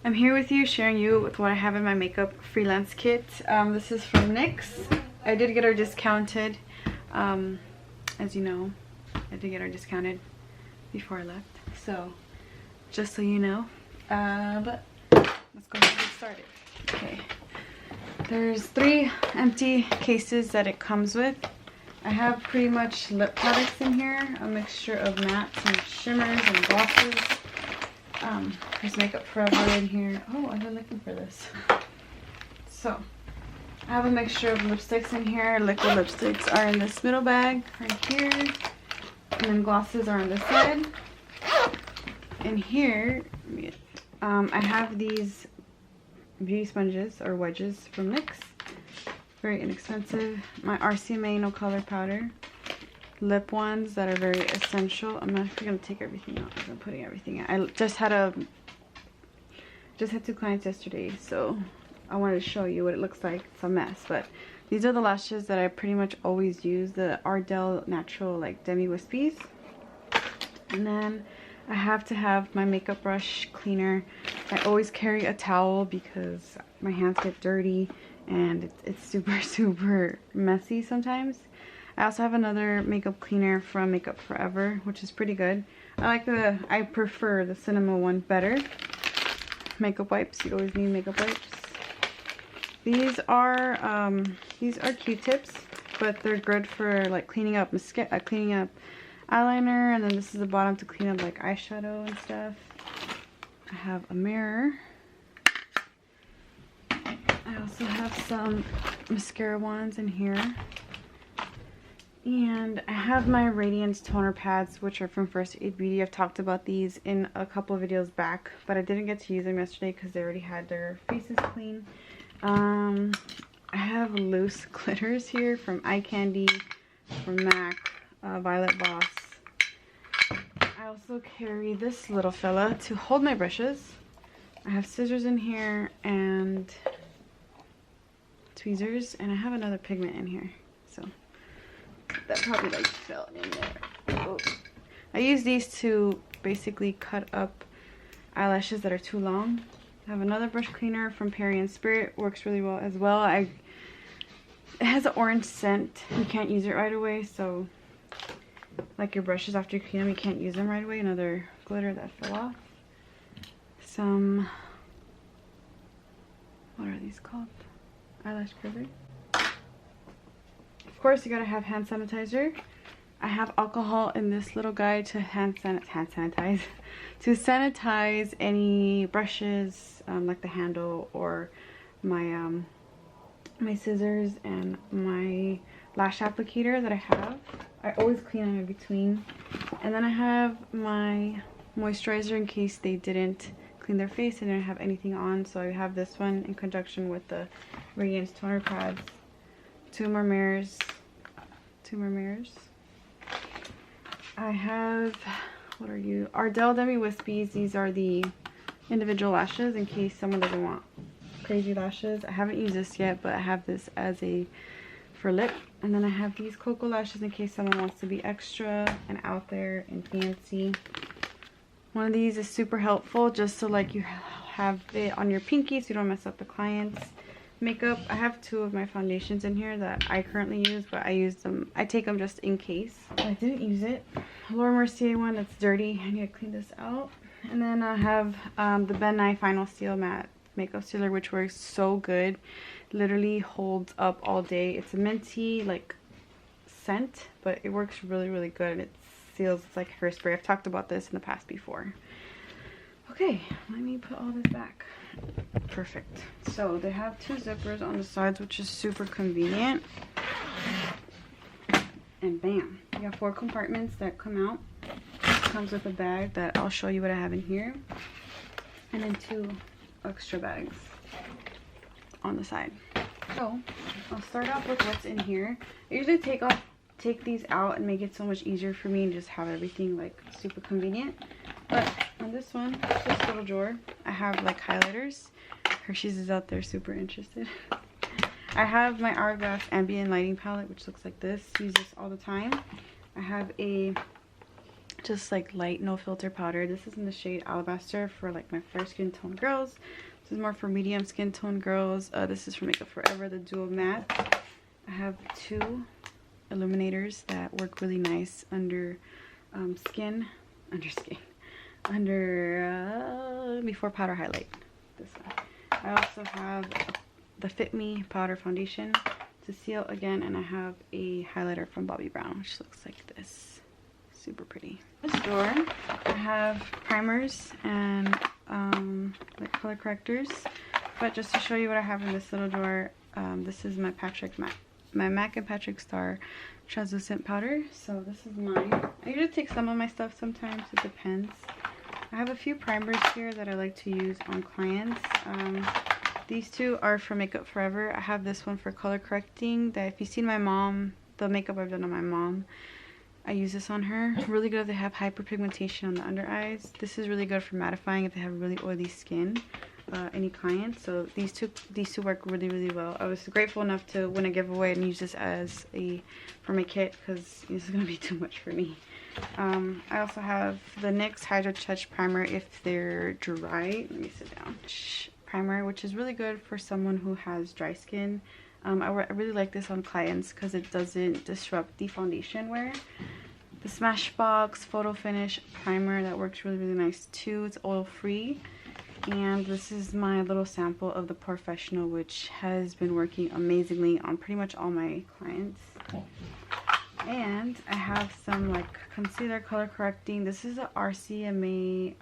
I'm here with you, sharing you with what I have in my makeup freelance kit. This is from NYX. I did get her discounted. As you know, I did get her discounted before I left. So, just so you know. But let's go ahead and get started. Okay. There's 3 empty cases that it comes with. I have pretty much lip products in here. A mixture of mattes and shimmers and glosses. There's Makeup Forever in here. Oh, I've been looking for this. So, I have a mixture of lipsticks in here. Liquid lipsticks are in this middle bag right here. And then glosses are on this side. In here, I have these beauty sponges or wedges from NYX. Very inexpensive. My RCMA no color powder. Lip ones that are very essential. I'm not going to take everything out. I'm putting everything out. I just had 2 clients yesterday, so I wanted to show you what it looks like. It's a mess, but these are the lashes that I pretty much always use. The Ardell Natural like Demi Wispies. And then I have to have my makeup brush cleaner. I always carry a towel because my hands get dirty and it's super messy sometimes. I also have another makeup cleaner from Makeup Forever, which is pretty good. I prefer the cinema one better. Makeup wipes, you always need makeup wipes. These are Q-tips, but they're good for like cleaning up eyeliner, and then this is the bottom to clean up like eyeshadow and stuff. I have a mirror. I also have some mascara wands in here. And I have my Radiance toner pads, which are from First Aid Beauty. I've talked about these in a couple of videos back, but I didn't get to use them yesterday because they already had their faces clean. I have loose glitters here from Eye Candy, from MAC, Violet Voss. I also carry this little fella to hold my brushes. I have scissors in here and tweezers, and I have another pigment in here. So that probably like fell in there. Oh. I use these to basically cut up eyelashes that are too long. I have another brush cleaner from Perry & Spirit. Works really well as well. It has an orange scent. You can't use it right away, so like your brushes after you clean them, you can't use them right away. Another glitter that fell off. Some, what are these called? Eyelash curler. Of course, you gotta have hand sanitizer. I have alcohol in this little guide to sanitize to sanitize any brushes, like the handle or my my scissors and my lash applicator that I have. I always clean them in between. And then I have my moisturizer in case they didn't clean their face and didn't have anything on. So I have this one in conjunction with the Radiance toner pads. 2 more mirrors. I have, what are you? Ardell Demi Wispies. These are the individual lashes in case someone doesn't want crazy lashes. I haven't used this yet, but I have this as for lip. And then I have these Cocoa lashes in case someone wants to be extra and out there and fancy. One of these is super helpful just so like you have it on your pinky so you don't mess up the client's makeup. I have 2 of my foundations in here that I currently use, but I take them just in case. I didn't use it. Laura Mercier one that's dirty. I need to clean this out. And then I have the Ben Nye Final Seal Matte Makeup Sealer, which works so good. Literally holds up all day. It's a minty like scent, but it works really good, and it seals. It's like hairspray. I've talked about this in the past before. Okay, let me put all this back. Perfect. So they have 2 zippers on the sides, which is super convenient. And bam, you got 4 compartments that come out. It comes with a bag that I'll show you what I have in here, and then 2 extra bags on the side. So I'll start off with what's in here. I usually take these out and make it so much easier for me and just have everything like super convenient. But on this one, this little drawer, I have like highlighters. Hershey's is out there super interested. I have my Hourglass Ambient Lighting Palette, which looks like this. Use this all the time. I have a just like light no filter powder. This is in the shade Alabaster for like my fair skin tone girls. This is more for medium skin tone girls. This is from Makeup Forever, the dual matte. I have 2 illuminators that work really nice under before powder highlight. This one. I also have the Fit Me powder foundation to seal again, and I have a highlighter from Bobbi Brown, which looks like this. Super pretty. This drawer, I have primers and like color correctors. But just to show you what I have in this little drawer, this is my MAC and Patrick Star translucent powder. So this is mine. I usually take some of my stuff sometimes, it depends. I have a few primers here that I like to use on clients. These 2 are from Makeup Forever. I have this one for color correcting, that if you've seen my mom, the makeup I've done on my mom, I use this on her. Really good if they have hyperpigmentation on the under eyes. This is really good for mattifying if they have really oily skin, any clients. So these two work really well. I was grateful enough to win a giveaway and use this as for my kit, because this is gonna be too much for me. I also have the NYX Hydro Touch primer if they're dry. Let me sit down. Primer, which is really good for someone who has dry skin. I really like this on clients because it doesn't disrupt the foundation wear. The Smashbox Photo Finish primer, that works really nice too. It's oil free. And this is my little sample of the Professional, which has been working amazingly on pretty much all my clients. And I have some like concealer color correcting. This is a RCMA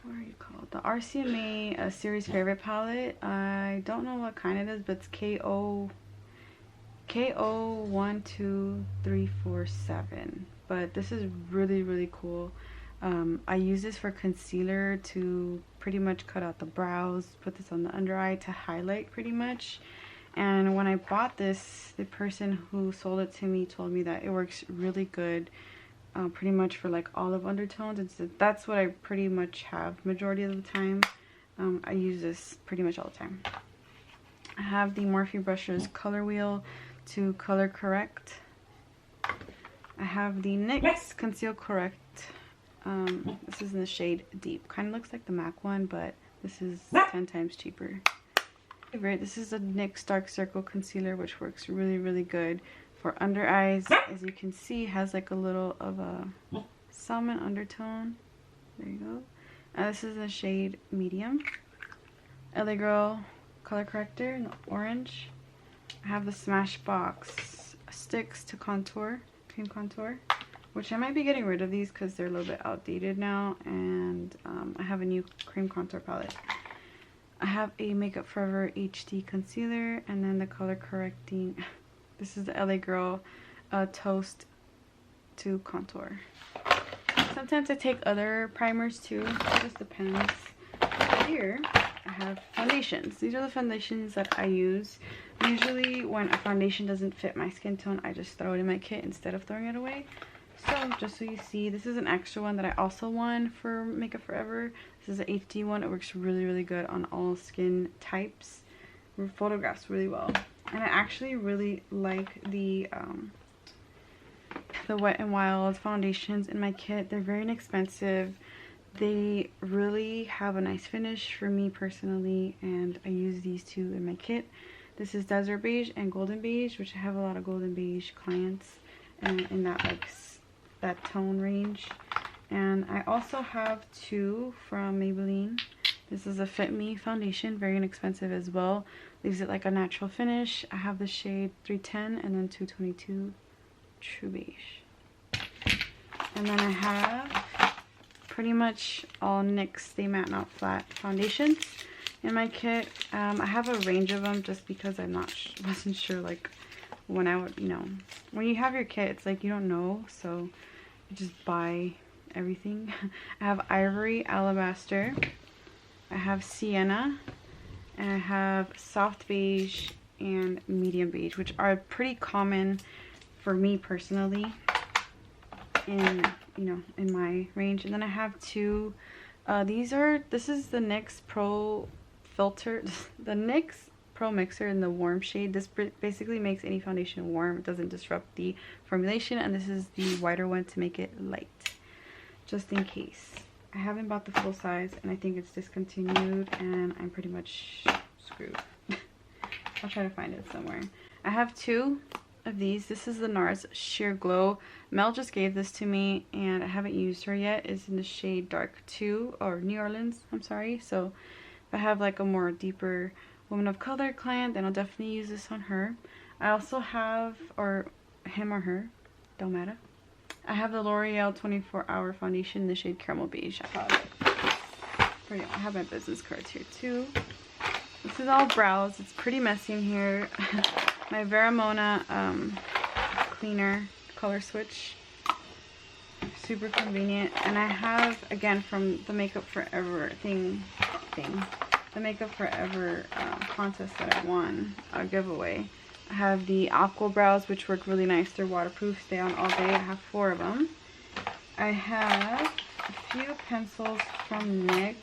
what are you called? The RCMA series favorite palette. I don't know what kind it is, but it's KO12347. But this is really cool. I use this for concealer to pretty much cut out the brows, put this on the under eye to highlight pretty much. And when I bought this, the person who sold it to me told me that it works really good pretty much for like olive undertones. That's what I pretty much have majority of the time. I use this pretty much all the time. I have the Morphe Brushes Color Wheel to color correct. I have the NYX Conceal Correct. This is in the shade Deep. Kind of looks like the MAC one, but this is 10 times cheaper. This is a NYX Dark Circle Concealer, which works really good for under eyes. As you can see, has like a little of a salmon undertone. There you go. This is the shade Medium. LA Girl color corrector in the orange. I have the Smashbox Sticks to Contour, cream contour, which I might be getting rid of these because they're a little bit outdated now. And I have a new cream contour palette. I have a Makeup Forever HD concealer, and then the color correcting. This is the LA Girl Toast to Contour. Sometimes I take other primers too. It just depends. Here I have foundations. These are the foundations that I use. Usually when a foundation doesn't fit my skin tone, I just throw it in my kit instead of throwing it away. So just so you see, this is an extra one that I also won for Makeup Forever. This is an HD one. It works really good on all skin types. It photographs really well. And I actually really like the Wet n Wild foundations in my kit. They're very inexpensive. They really have a nice finish for me personally, and I use these 2 in my kit. This is Desert Beige and Golden Beige, which I have a lot of Golden Beige clients and in that like that tone range. And I also have 2 from Maybelline. This is a Fit Me foundation, very inexpensive as well. Leaves it like a natural finish. I have the shade 310 and then 222 True Beige. And then I have pretty much all NYX Stay Matte Not Flat foundations in my kit. I have a range of them just because I wasn't sure like when I would, when you have your kit, it's like you don't know, so you just buy everything. I have Ivory Alabaster. I have Sienna, and I have Soft Beige and Medium Beige, which are pretty common for me personally in in my range. And then I have 2 this is the NYX Pro Filter, the NYX Pro Mixer in the warm shade. This basically makes any foundation warm. It doesn't disrupt the formulation, and this is the whiter one to make it light, just in case. I haven't bought the full size, and I think it's discontinued, and I'm pretty much screwed. I'll try to find it somewhere. I have 2 of these. This is the NARS Sheer Glow. Mel just gave this to me, and I haven't used her yet. It's in the shade Dark 2, or New Orleans, I'm sorry. So if I have like a more deeper woman of color client, then I'll definitely use this on her. I also have, or him or her, don't matter. I have the L'Oreal 24-Hour Foundation in the shade Caramel Beige. I have my business cards here too. This is all brows. It's pretty messy in here. My Veramona cleaner color switch. Super convenient. And I have, again, from the Makeup Forever the Makeup Forever contest that I won, a giveaway. I have the Aqua Brows, which work really nice. They're waterproof, stay on all day. I have 4 of them. I have a few pencils from NYX.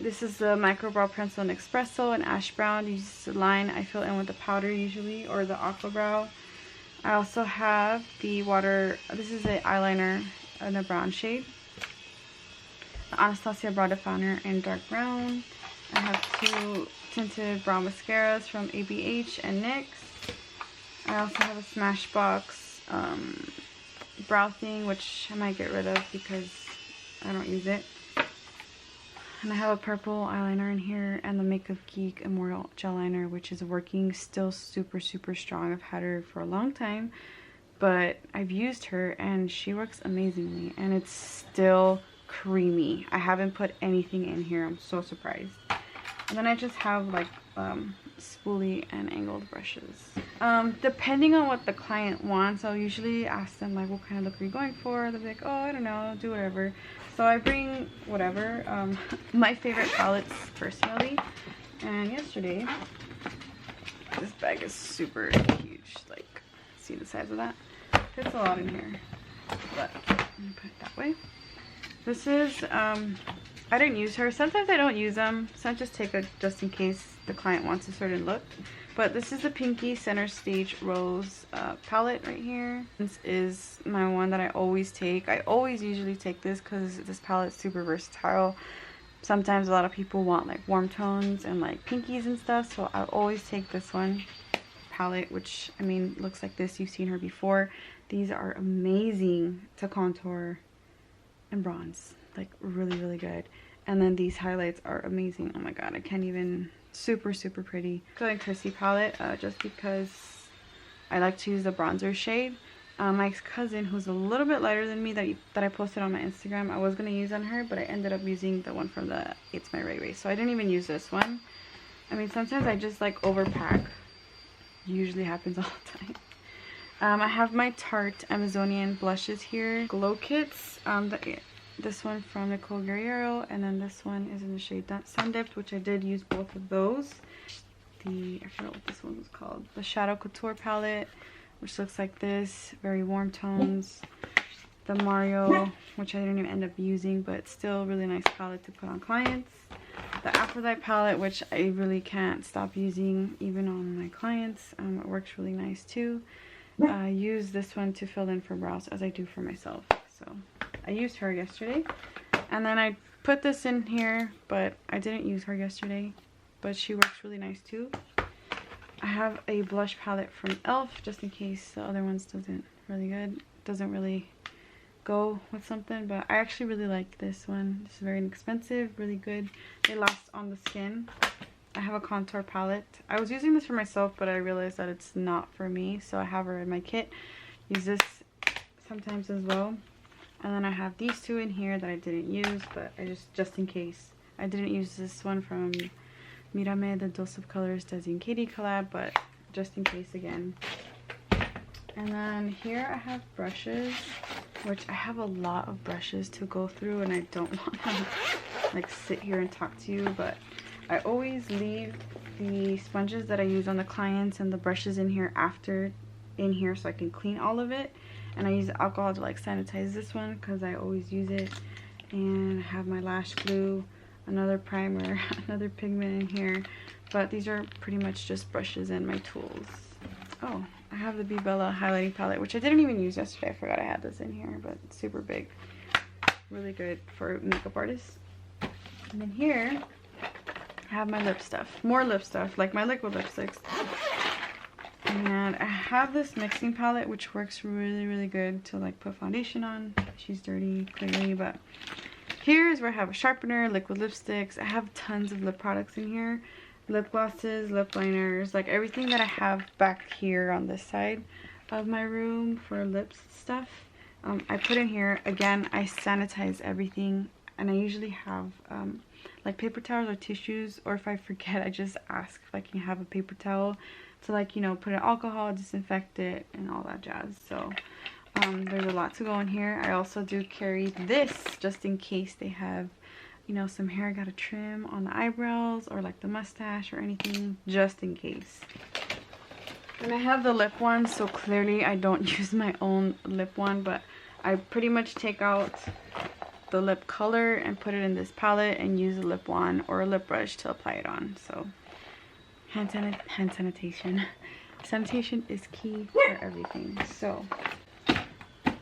This is the Micro Brow Pencil in Espresso and Ash Brown. Use the line I fill in with the powder usually, or the Aqua Brow. I also have the water, this is an eyeliner in the brown shade. The Anastasia Brow Definer in dark brown. I have 2 tinted brow mascaras from ABH and NYX. I also have a Smashbox brow thing, which I might get rid of because I don't use it. And I have a purple eyeliner in here, and the Makeup Geek Immortal Gel Liner, which is working still super strong. I've had her for a long time, but I've used her and she works amazingly, and it's still creamy. I haven't put anything in here. I'm so surprised. And then I just have like spoolie and angled brushes. Depending on what the client wants, I'll usually ask them like, what kind of look are you going for? They'll be like, oh, I don't know, do whatever. So I bring whatever. My favorite palettes personally. And yesterday, this bag is super huge. Like, see the size of that? There's a lot in here, but I'm gonna put it that way. This is I didn't use her. Sometimes I don't use them, so I just take it just in case the client wants a certain look. But this is the Pinky Center Stage Rose palette right here. This is my one that I always take. I always usually take this because this palette's super versatile. Sometimes a lot of people want like warm tones and like pinkies and stuff, so I always take this one palette, which I mean looks like this. You've seen her before. These are amazing to contour and bronze, like really good. And then these highlights are amazing. Oh my god, I can't even. Super pretty. Going Chrissy palette, just because I like to use the bronzer shade. My cousin, who's a little bit lighter than me, that I posted on my Instagram, I was gonna use on her, but I ended up using the one from the It's My Ray Ray, so I didn't even use this one. I mean, sometimes I just like overpack. Usually happens all the time. I have my Tarte Amazonian blushes here, glow kits. This one from Nicole Guerriero, and then this one is in the shade Sun Dipped, which I did use both of those. I forgot what this one was called. The Shadow Couture palette, which looks like this, very warm tones. The Mario, which I didn't even end up using, but still really nice palette to put on clients. The Aphrodite palette, which I really can't stop using even on my clients. It works really nice too. I use this one to fill in for brows as I do for myself. So I used her yesterday, and then I put this in here, but I didn't use her yesterday, but she works really nice too. I have a blush palette from e.l.f. just in case the other ones doesn't really go with something, but I actually really like this one. It's very inexpensive, really good. It lasts on the skin. I have a contour palette. I was using this for myself, but I realized that it's not for me, so I have her in my kit. Use this sometimes as well. And then I have these 2 in here that I didn't use, but I just in case. I didn't use this one from Mirame, the Dose of Colors Desi and Katie collab, but just in case again. And then here I have brushes, which I have a lot of brushes to go through, and I don't want to like sit here and talk to you, but I always leave the sponges that I use on the clients and the brushes in here so I can clean all of it. And I use alcohol to like sanitize this one because I always use it. And I have my lash glue, another primer, another pigment in here, But these are pretty much just brushes and my tools. Oh, I have the Bella highlighting palette, which I didn't even use yesterday. I forgot I had this in here, but it's super big. Really good for makeup artists. And then here, I have my lip stuff. More lip stuff, like my liquid lipsticks. And I have this mixing palette, which works really, really good to like put foundation on. She's dirty, clearly, but here's where I have a sharpener, liquid lipsticks. I have tons of lip products in here. Lip glosses, lip liners, like everything that I have back here on this side of my room for lips stuff. I put in here. Again, I sanitize everything, and I usually have like paper towels or tissues, or if I forget, I just ask if I can have a paper towel to, like, you know, put in alcohol, disinfect it, and all that jazz. So there's a lot to go in here. I also do carry this just in case they have, you know, some hair I gotta trim on the eyebrows or like the mustache or anything, just in case. And I have the lip one, so clearly I don't use my own lip one, but I pretty much take out the lip color and put it in this palette and use a lip wand or a lip brush to apply it on. So hand sanitation. Sanitation is key for everything. So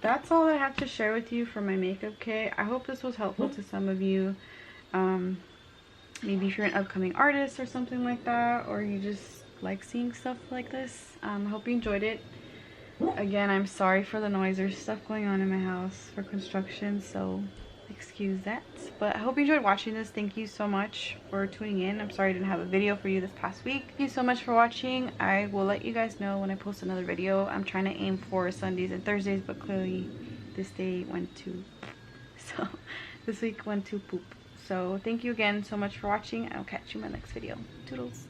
that's all I have to share with you for my makeup kit. I hope this was helpful to some of you. Maybe if you're an upcoming artist or something like that, or you just like seeing stuff like this. I hope you enjoyed it. Again, I'm sorry for the noise. There's stuff going on in my house for construction, so excuse that. But I hope you enjoyed watching this. Thank you so much for tuning in. I'm sorry I didn't have a video for you this past week. Thank you so much for watching. I will let you guys know when I post another video. I'm trying to aim for Sundays and Thursdays, but clearly this day went to, so this week went to poop. So thank you again so much for watching. I'll catch you in my next video. Toodles.